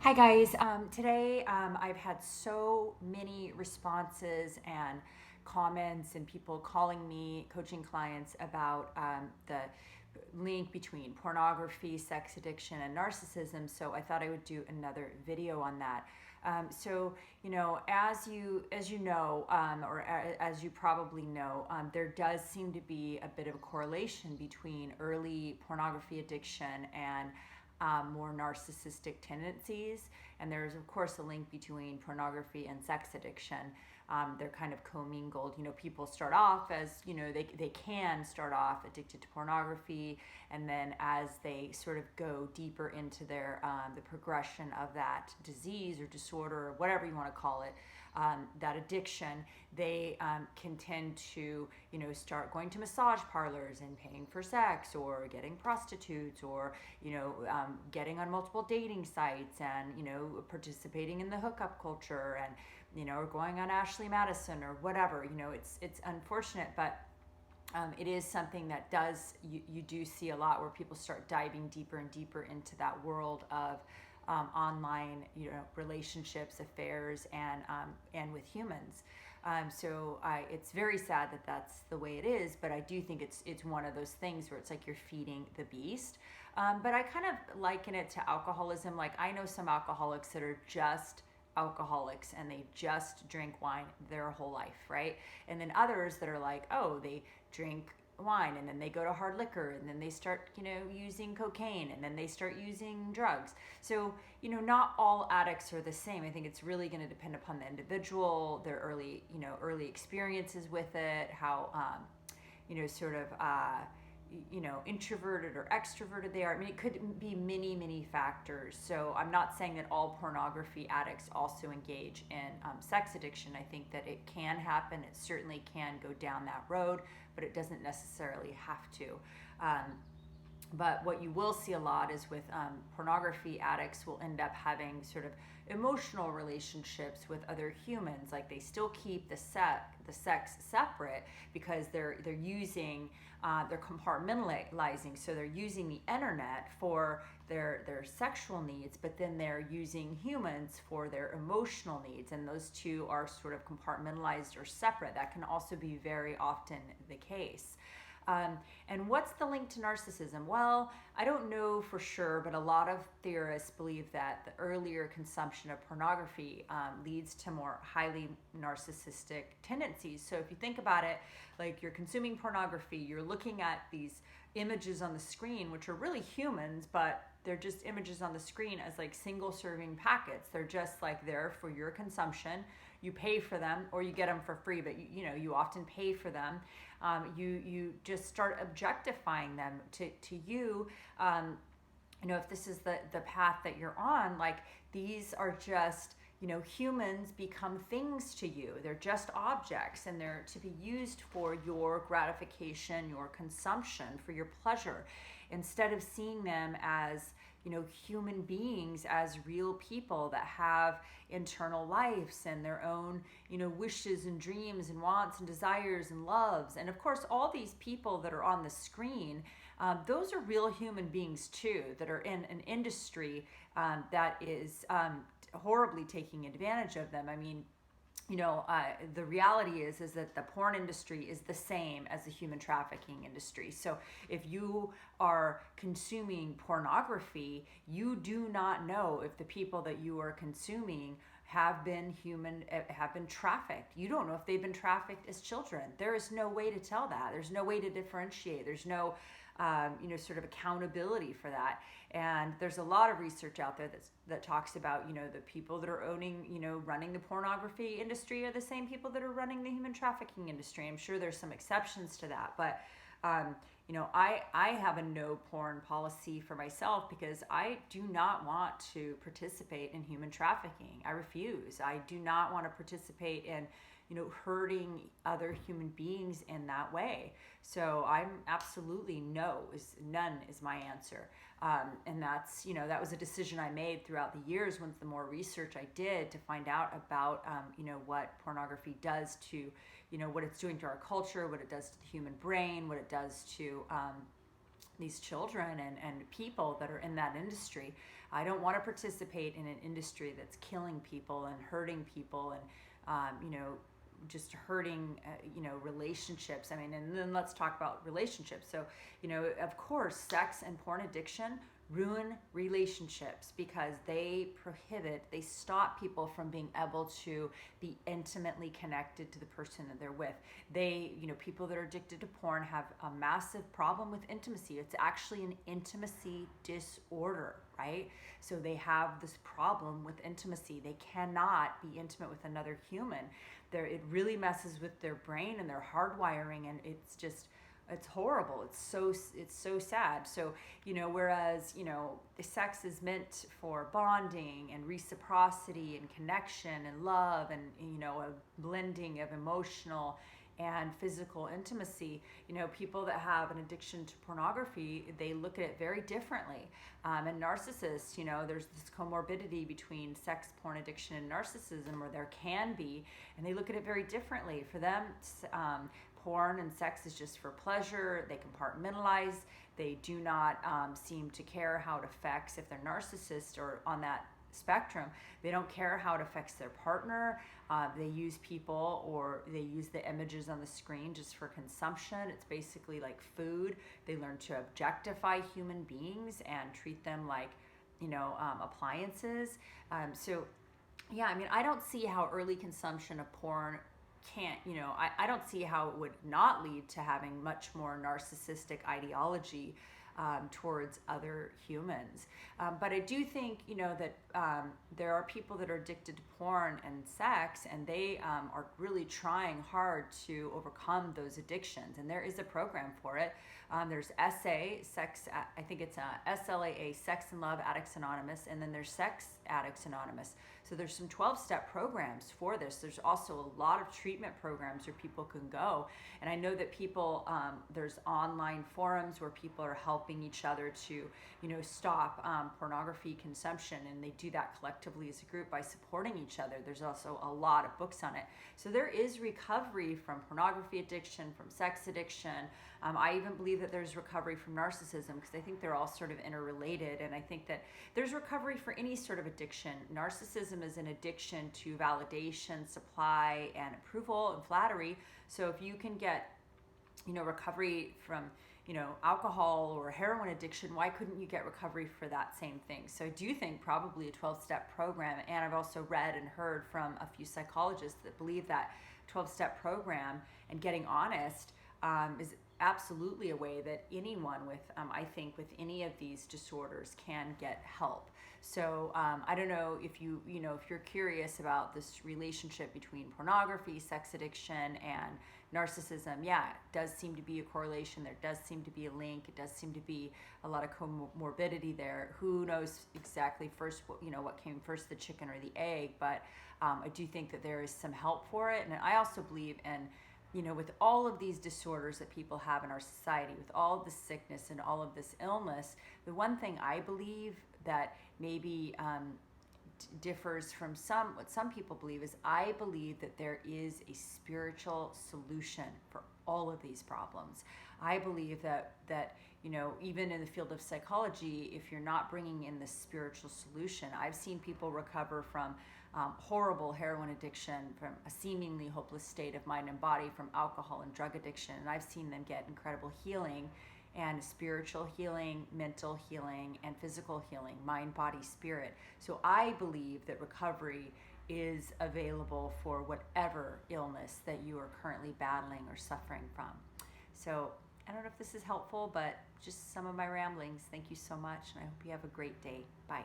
Hi guys. Today I've had so many responses and comments and people calling me, coaching clients about the link between pornography, sex addiction, and narcissism. So I thought I would do another video on that. As you know, as you probably know, there does seem to be a bit of a correlation between early pornography addiction and more narcissistic tendencies. And there's, of course, a link between pornography and sex addiction. They're kind of commingled. People start off as, they can start off addicted to pornography. And then as they sort of go deeper into the progression of that disease or disorder or whatever you want to call it, that addiction, they can tend to, start going to massage parlors and paying for sex, or getting prostitutes, or, getting on multiple dating sites, and, participating in the hookup culture, and, or going on Ashley Madison or whatever. It's unfortunate, but it is something that you do see a lot, where people start diving deeper and deeper into that world of online, relationships, affairs, and with humans. It's very sad that that's the way it is, but I do think it's one of those things where it's like you're feeding the beast. But I kind of liken it to alcoholism. Like, I know some alcoholics that are just alcoholics and they just drink wine their whole life, right? And then others that are like, oh, they drink wine and then they go to hard liquor and then they start using cocaine and then they start using drugs. So not all addicts are the same. I think it's really going to depend upon the individual, their early experiences with it, how introverted or extroverted they are. I mean, it could be many factors. So I'm not saying that all pornography addicts also engage in sex addiction. I think that it can happen. It certainly can go down that road, but it doesn't necessarily have to. But what you will see a lot is with pornography addicts will end up having sort of emotional relationships with other humans. Like, they still keep the sex separate because they're using they're compartmentalizing. So they're using the internet for their sexual needs, but then they're using humans for their emotional needs, and those two are sort of compartmentalized or separate. That can also be very often the case. And what's the link to narcissism? Well, I don't know for sure, but a lot of theorists believe that the earlier consumption of pornography leads to more highly narcissistic tendencies. So if you think about it, like, you're consuming pornography, you're looking at these images on the screen, which are really humans, but they're just images on the screen as like single serving packets. They're just like there for your consumption. You pay for them, or you get them for free, but you often pay for them. You just start objectifying them to you. If this is the path that you're on, like, these are just, humans become things to you. They're just objects, and they're to be used for your gratification, your consumption, for your pleasure, instead of seeing them as, human beings, as real people that have internal lives and their own, wishes and dreams and wants and desires and loves. And of course, all these people that are on the screen, those are real human beings too, that are in an industry that is horribly taking advantage of them. I mean, the reality is that the porn industry is the same as the human trafficking industry. So if you are consuming pornography, you do not know if the people that you are consuming have been trafficked. You don't know if they've been trafficked as children. There is no way to tell that. There's no way to differentiate. There's no sort of accountability for that. And there's a lot of research out there that talks about, the people that are owning, running the pornography industry are the same people that are running the human trafficking industry. I'm sure there's some exceptions to that, but I have a no porn policy for myself, because I do not want to participate in human trafficking. I refuse. I do not want to participate in hurting other human beings in that way. So I'm absolutely none is my answer. And that's, that was a decision I made throughout the years, once the more research I did to find out about, what pornography does to, what it's doing to our culture, what it does to the human brain, what it does to these children and people that are in that industry. I don't want to participate in an industry that's killing people and hurting people and, just hurting, relationships. I mean, and then let's talk about relationships. So, of course, sex and porn addiction ruin relationships because they stop people from being able to be intimately connected to the person that they're with. People that are addicted to porn have a massive problem with intimacy. It's actually an intimacy disorder, right? So they have this problem with intimacy. They cannot be intimate with another human. It really messes with their brain and their hardwiring, and it's horrible. It's so sad. So, whereas, the sex is meant for bonding and reciprocity and connection and love and, a blending of emotional and physical intimacy, people that have an addiction to pornography, they look at it very differently. And narcissists, there's this comorbidity between sex, porn addiction, and narcissism, or there can be, and they look at it very differently. For them, porn and sex is just for pleasure. They compartmentalize. They do not seem to care how it affects, if they're narcissists or on that spectrum, they don't care how it affects their partner. They use people, or they use the images on the screen just for consumption. It's basically like food. They learn to objectify human beings and treat them like, appliances. I don't see how early consumption of porn can't, I don't see how it would not lead to having much more narcissistic ideology towards other humans. But I do think, that there are people that are addicted to porn and sex, and they are really trying hard to overcome those addictions. And there is a program for it. There's I think it's SLAA, Sex and Love Addicts Anonymous, and then there's Sex Addicts Anonymous. So there's some 12-step programs for this. There's also a lot of treatment programs where people can go. And I know that people, there's online forums where people are helping each other to, stop pornography consumption. And they do that collectively as a group by supporting each other. There's also a lot of books on it. So there is recovery from pornography addiction, from sex addiction. I even believe that there's recovery from narcissism, because I think they're all sort of interrelated. And I think that there's recovery for any sort of addiction. Narcissism is an addiction to validation, supply, and approval and flattery. So if you can get, recovery from, alcohol or heroin addiction, why couldn't you get recovery for that same thing? So I do think probably a 12-step program, and I've also read and heard from a few psychologists that believe that 12-step program and getting honest is absolutely a way that anyone with, I think, with any of these disorders can get help. So I don't know if if you're curious about this relationship between pornography, sex addiction, and narcissism. Yeah, it does seem to be a correlation. There does seem to be a link. It does seem to be a lot of comorbidity there. Who knows exactly first, what came first, the chicken or the egg? But I do think that there is some help for it. And I also believe in, with all of these disorders that people have in our society, with all of this sickness and all of this illness, the one thing I believe that maybe differs from what some people believe is, I believe that there is a spiritual solution for all of these problems. I believe that even in the field of psychology, if you're not bringing in the spiritual solution, I've seen people recover from horrible heroin addiction, from a seemingly hopeless state of mind and body, from alcohol and drug addiction, and I've seen them get incredible healing, and spiritual healing, mental healing, and physical healing, mind, body, spirit. So I believe that recovery is available for whatever illness that you are currently battling or suffering from. So I don't know if this is helpful, but just some of my ramblings. Thank you so much, and I hope you have a great day. Bye.